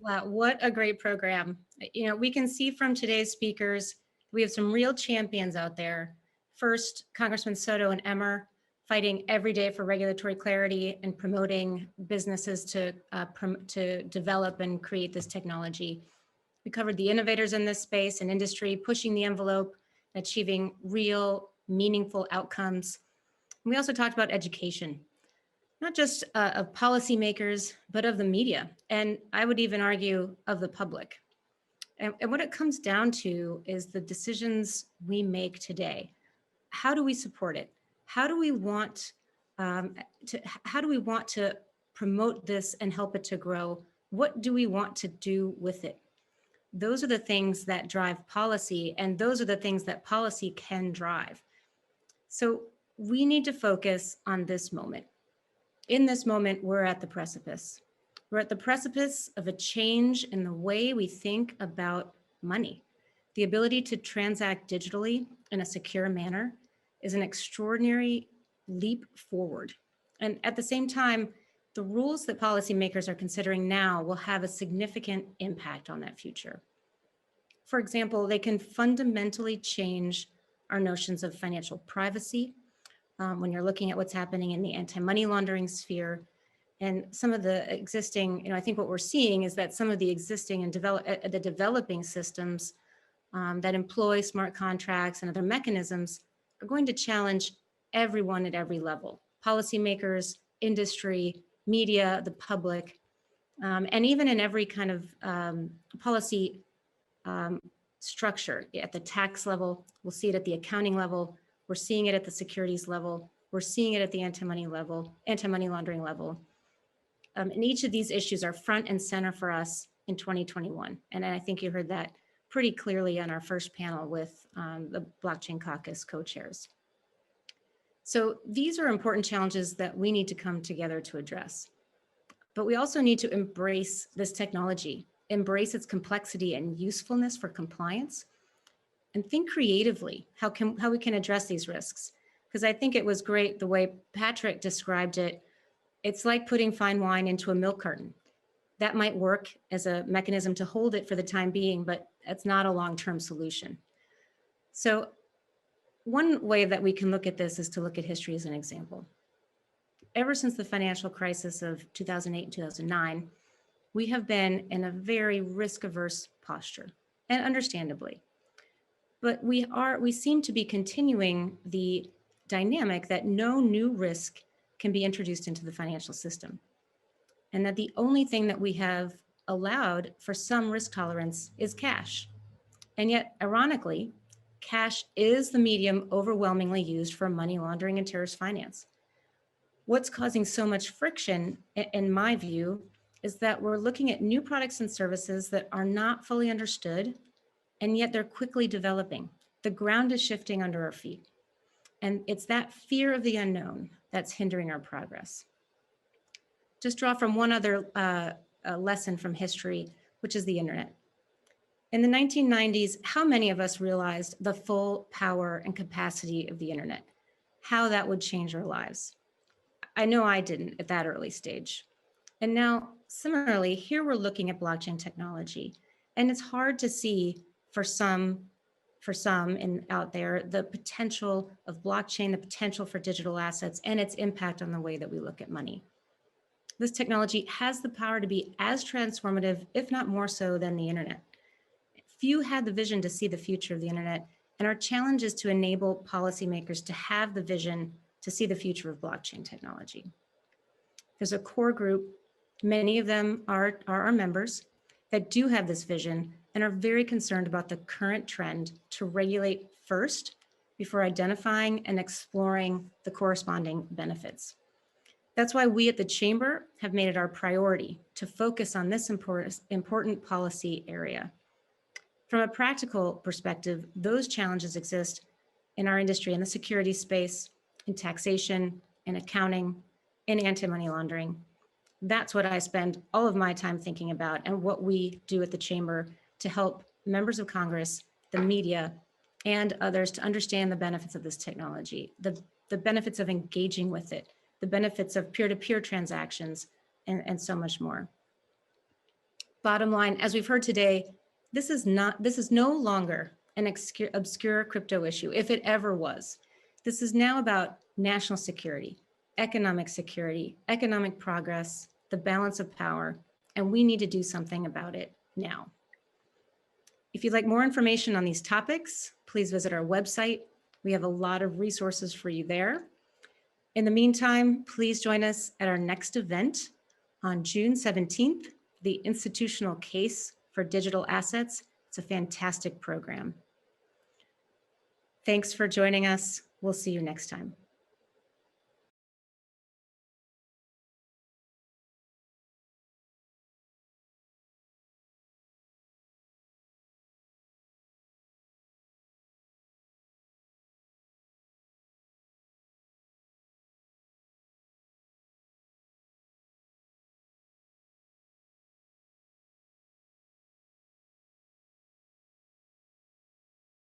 Wow, what a great program. We can see from today's speakers, we have some real champions out there. First, Congressman Soto and Emmer fighting every day for regulatory clarity and promoting businesses to develop and create this technology. We covered the innovators in this space and industry pushing the envelope, achieving real, meaningful outcomes. We also talked about education, not just of policymakers, but of the media, and I would even argue of the public. And what it comes down to is the decisions we make today. How do we support it? How do we want how do we want to promote this and help it to grow? What do we want to do with it? Those are the things that drive policy, and those are the things that policy can drive. So we need to focus on this moment. In this moment, we're at the precipice. We're at the precipice of a change in the way we think about money. The ability to transact digitally in a secure manner is an extraordinary leap forward. And at the same time, the rules that policymakers are considering now will have a significant impact on that future. For example, they can fundamentally change our notions of financial privacy, when you're looking at what's happening in the anti-money laundering sphere. And some of the existing, I think what we're seeing is that some of the existing and the developing systems that employ smart contracts and other mechanisms are going to challenge everyone at every level: policymakers, industry, media, the public, and even in every kind of policy structure. At the tax level, we'll see it at the accounting level, we're seeing it at the securities level, we're seeing it at the anti-money laundering level. And each of these issues are front and center for us in 2021. And I think you heard that pretty clearly on our first panel with the Blockchain Caucus co-chairs. So these are important challenges that we need to come together to address. But we also need to embrace this technology, embrace its complexity and usefulness for compliance, and think creatively how we can address these risks. Because I think it was great the way Patrick described it. It's like putting fine wine into a milk carton. That might work as a mechanism to hold it for the time being, but that's not a long-term solution. So one way that we can look at this is to look at history as an example. Ever since the financial crisis of 2008 and 2009, we have been in a very risk-averse posture, and understandably. But we seem to be continuing the dynamic that no new risk can be introduced into the financial system, and that the only thing that we have allowed for some risk tolerance is cash. And yet, ironically, cash is the medium overwhelmingly used for money laundering and terrorist finance. What's causing so much friction, in my view, is that we're looking at new products and services that are not fully understood, and yet they're quickly developing. The ground is shifting under our feet. And it's that fear of the unknown that's hindering our progress. Just draw from one other lesson from history, which is the internet. In the 1990s, how many of us realized the full power and capacity of the internet, how that would change our lives? I know I didn't at that early stage. And now, similarly, here we're looking at blockchain technology, and it's hard to see for some out there, the potential of blockchain, the potential for digital assets, and its impact on the way that we look at money. This technology has the power to be as transformative, if not more so, than the internet. Few had the vision to see the future of the internet, and our challenge is to enable policymakers to have the vision to see the future of blockchain technology. There's a core group, many of them are our members, that do have this vision and are very concerned about the current trend to regulate first before identifying and exploring the corresponding benefits. That's why we at the Chamber have made it our priority to focus on this important policy area. From a practical perspective, those challenges exist in our industry, in the security space, in taxation, in accounting, in anti-money laundering. That's what I spend all of my time thinking about, and what we do at the Chamber to help members of Congress, the media, and others to understand the benefits of this technology, the benefits of engaging with it, the benefits of peer-to-peer transactions, and so much more. Bottom line, as we've heard today, this is no longer an obscure crypto issue, if it ever was. This is now about national security, economic progress, the balance of power, and we need to do something about it now. If you'd like more information on these topics, please visit our website. We have a lot of resources for you there. In the meantime, please join us at our next event on June 17th, the Institutional Case for Digital Assets. It's a fantastic program. Thanks for joining us. We'll see you next time.